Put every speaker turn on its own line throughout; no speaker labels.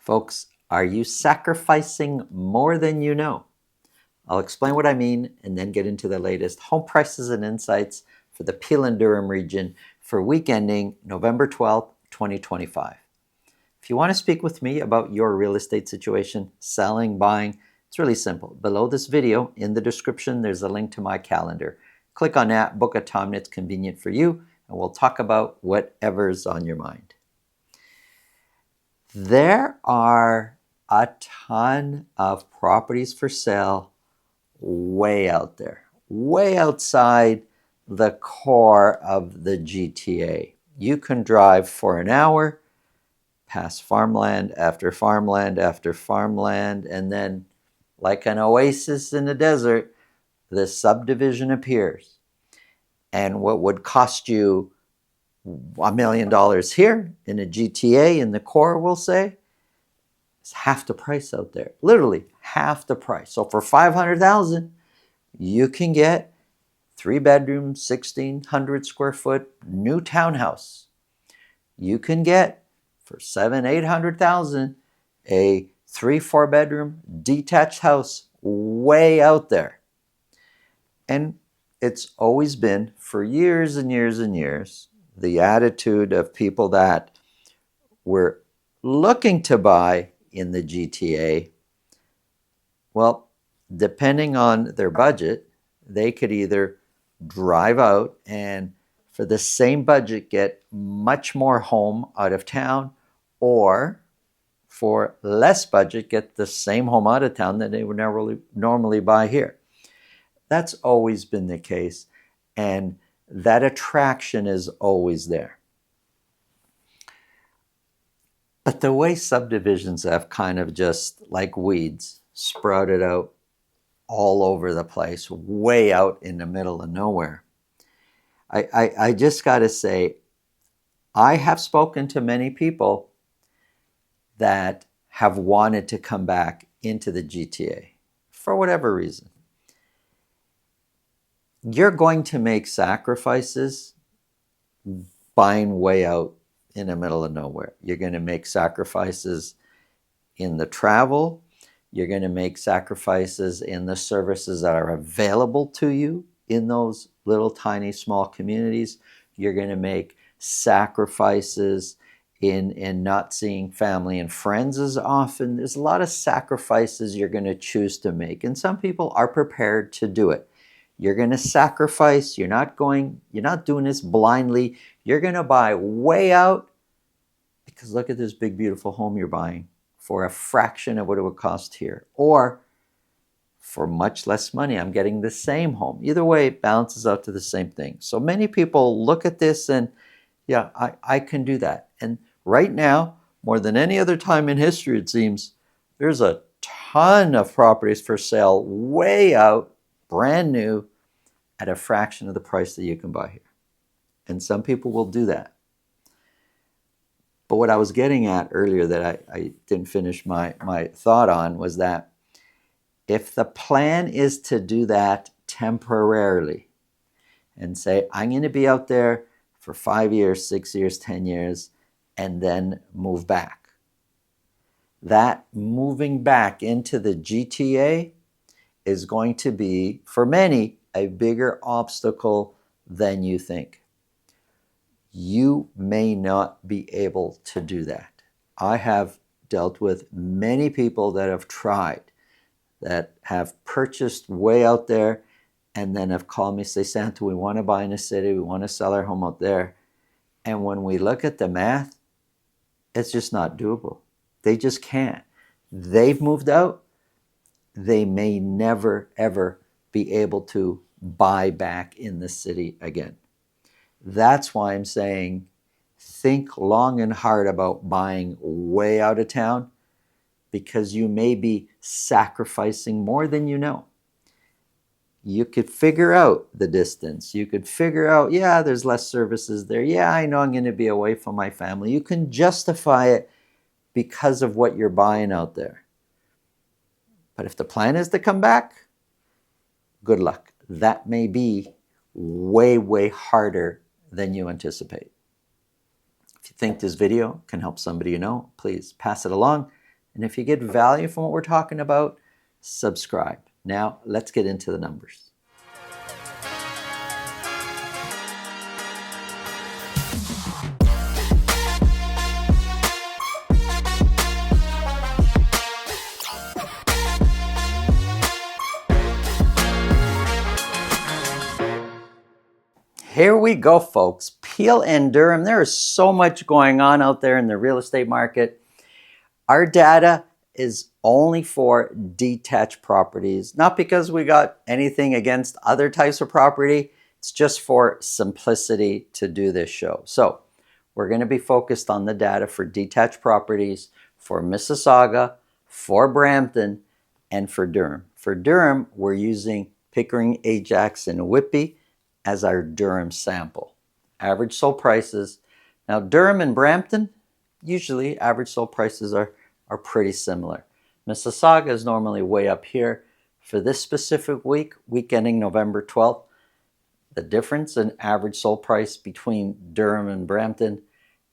Folks, are you sacrificing more than you know? I'll explain what I mean and then get into the latest home prices and insights for the Peel and Durham region for week ending November 12th, 2025. If you want to speak with me about your real estate situation, selling, buying, it's really simple. Below this video, in the description, there's a link to my calendar. Click on that, book a time that's convenient for you, and we'll talk about whatever's on your mind. There are a ton of properties for sale way out there, way outside the core of the GTA. You can drive for an hour, past farmland after farmland after farmland, and then, like an oasis in the desert, the subdivision appears. And what would cost you $1 million here in a GTA in the core, we'll say, is half the price out there. Literally half the price. So for $500,000, you can get 3 bedrooms, 1,600 square foot new townhouse. You can get for $700,000, a 3-4 bedroom detached house way out there. And it's always been, for years and years and years, the attitude of people that were looking to buy in the GTA. Well, depending on their budget, they could either drive out and for the same budget get much more home out of town, or for less budget get the same home out of town that they would normally buy here. That's always been the case, and that attraction is always there. But the way subdivisions have kind of just like weeds sprouted out all over the place, way out in the middle of nowhere, I just got to say, I have spoken to many people that have wanted to come back into the GTA for whatever reason. You're going to make sacrifices buying way out in the middle of nowhere. You're going to make sacrifices in the travel. You're going to make sacrifices in the services that are available to you in those little tiny small communities. You're going to make sacrifices in not seeing family and friends as often. There's a lot of sacrifices you're going to choose to make, and some people are prepared to do it. You're going to sacrifice. You're not doing this blindly. You're going to buy way out because look at this big, beautiful home you're buying for a fraction of what it would cost here. Or for much less money, I'm getting the same home. Either way, it balances out to the same thing. So many people look at this and, yeah, I can do that. And right now, more than any other time in history, it seems, there's a ton of properties for sale way out, brand new, at a fraction of the price that you can buy here. And some people will do that. But what I was getting at earlier that I didn't finish my thought on was that if the plan is to do that temporarily and say, I'm going to be out there for 5 years, 6 years, 10 years, and then move back, that moving back into the GTA is going to be, for many, a bigger obstacle than you think. You may not be able to do that. I have dealt with many people that have tried, that have purchased way out there, and then have called me, say, Santo, we want to buy in a city, we want to sell our home out there. And when we look at the math, it's just not doable. They just can't. They've moved out. They may never, ever be able to buy back in the city again. That's why I'm saying think long and hard about buying way out of town, because you may be sacrificing more than you know. You could figure out the distance. You could figure out, yeah, there's less services there. Yeah, I know I'm going to be away from my family. You can justify it because of what you're buying out there. But if the plan is to come back, good luck. That may be way, way harder than you anticipate. If you think this video can help somebody you know, please pass it along. And if you get value from what we're talking about, subscribe. Now, let's get into the numbers. Here we go, folks. Peel and Durham. There is so much going on out there in the real estate market. Our data is only for detached properties, not because we got anything against other types of property. It's just for simplicity to do this show. So we're going to be focused on the data for detached properties for Mississauga, for Brampton, and for Durham. For Durham, we're using Pickering, Ajax, and Whitby as our Durham sample. Average sold prices. Now, Durham and Brampton, usually average sold prices are pretty similar. Mississauga is normally way up here. For this specific week ending November 12th, the difference in average sold price between Durham and Brampton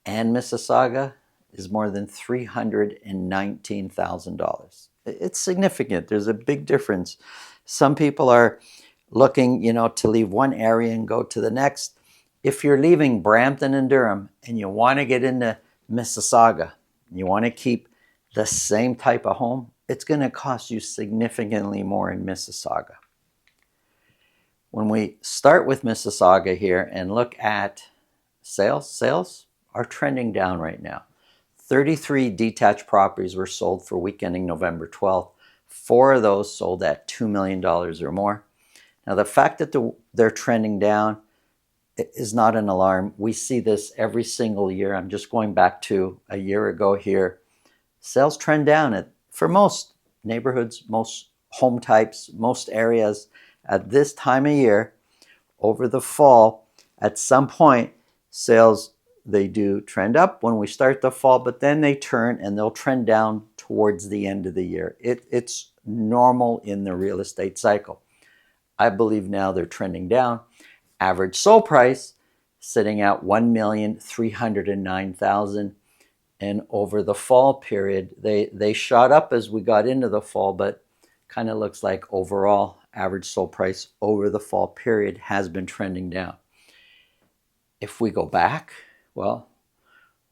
and Mississauga is more than $319,000. It's significant. There's a big difference. Some people are looking, to leave one area and go to the next. If you're leaving Brampton and Durham and you want to get into Mississauga, you want to keep the same type of home, it's going to cost you significantly more in Mississauga. When we start with Mississauga here and look at sales are trending down right now. 33 detached properties were sold for week ending November 12th. 4 of those sold at $2 million or more. Now, the fact that they're trending down is not an alarm. We see this every single year. I'm just going back to a year ago here. Sales trend down for most neighborhoods, most home types, most areas at this time of year. Over the fall, at some point, sales, they do trend up when we start the fall, but then they turn and they'll trend down towards the end of the year. It's normal in the real estate cycle. I believe now they're trending down. Average sold price sitting at $1,309,000. And over the fall period, they shot up as we got into the fall, but kind of looks like overall average sold price over the fall period has been trending down. If we go back, well,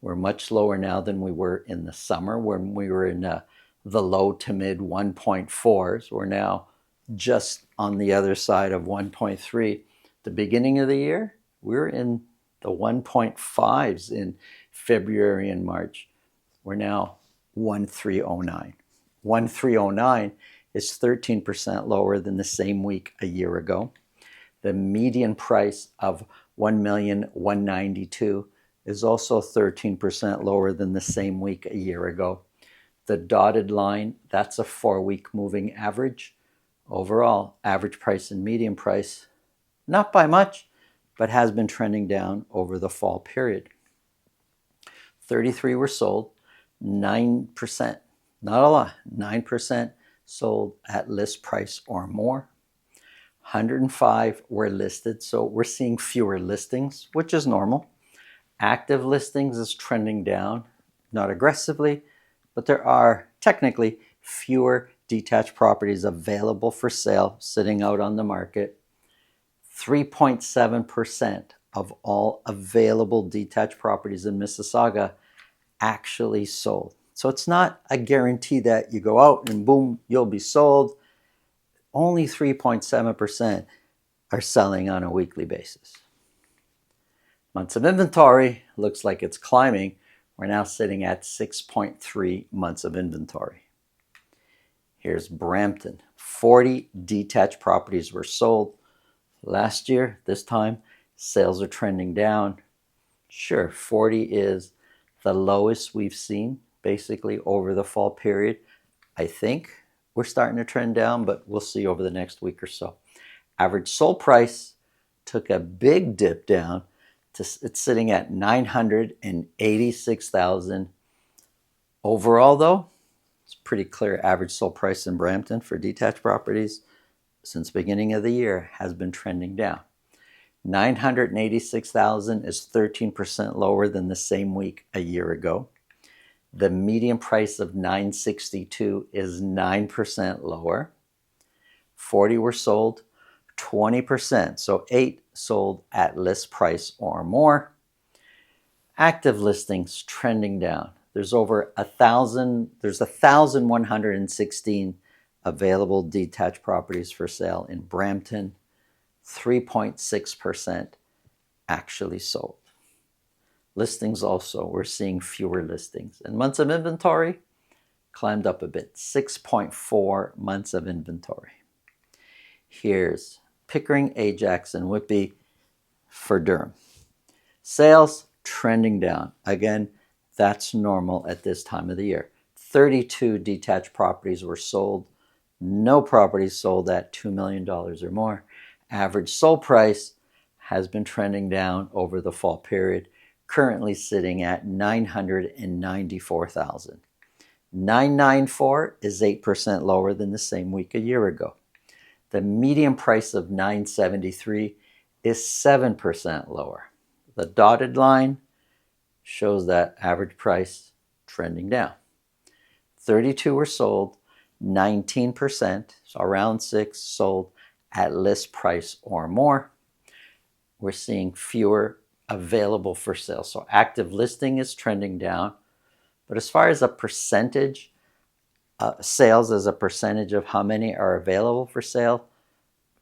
we're much lower now than we were in the summer when we were in the low to mid 1.4s. We're now just on the other side of 1.3. The beginning of the year, we're in the 1.5s in February and March. We're now 1.309. 1.309 is 13% lower than the same week a year ago. The median price of $1,192,000 is also 13% lower than the same week a year ago. The dotted line, that's a 4-week moving average. Overall, average price and median price, not by much, but has been trending down over the fall period. 33 were sold, 9%, not a lot, 9% sold at list price or more. 105 were listed, so we're seeing fewer listings, which is normal. Active listings is trending down, not aggressively, but there are technically fewer detached properties available for sale sitting out on the market. 3.7% of all available detached properties in Mississauga actually sold. So it's not a guarantee that you go out and boom, you'll be sold. Only 3.7% are selling on a weekly basis. Months of inventory looks like it's climbing. We're now sitting at 6.3 months of inventory. Here's Brampton. 40 detached properties were sold last year. This time, sales are trending down. Sure, 40 is the lowest we've seen basically over the fall period. I think we're starting to trend down, but we'll see over the next week or so. Average sold price took a big dip down. It's sitting at $986,000. Overall, though, it's pretty clear average sold price in Brampton for detached properties since beginning of the year has been trending down. $986,000 is 13% lower than the same week a year ago. The median price of $962 is 9% lower. 40 were sold, 20%, so 8 sold at list price or more. Active listings trending down. There's over 1,116 available detached properties for sale in Brampton. 3.6% actually sold. Listings also, we're seeing fewer listings. And months of inventory climbed up a bit, 6.4 months of inventory. Here's Pickering, Ajax, and Whitby for Durham. Sales trending down. Again, that's normal at this time of the year. 32 detached properties were sold. No properties sold at $2 million or more. Average sold price has been trending down over the fall period, currently sitting at $994,000. 994 is 8% lower than the same week a year ago. The median price of $973 is 7% lower. The dotted line shows that average price trending down. 32 were sold, 19%, so around 6 sold at list price or more. We're seeing fewer available for sale. So active listing is trending down. But as far as a percentage, sales as a percentage of how many are available for sale,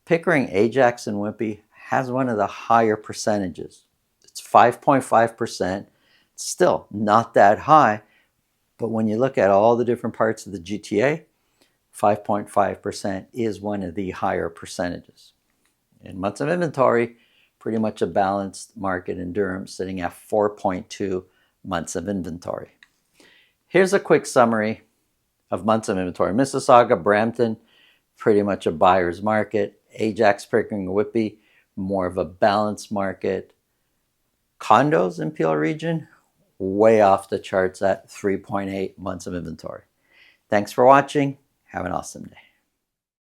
Pickering, Ajax, and Whitby has one of the higher percentages. It's 5.5%. Still not that high. But when you look at all the different parts of the GTA, 5.5% is one of the higher percentages. In months of inventory, pretty much a balanced market in Durham, sitting at 4.2 months of inventory. Here's a quick summary of months of inventory. Mississauga, Brampton, pretty much a buyer's market. Ajax, Pickering, Whitby, more of a balanced market. Condos in Peel region, way off the charts at 3.8 months of inventory. Thanks for watching. Have an awesome day.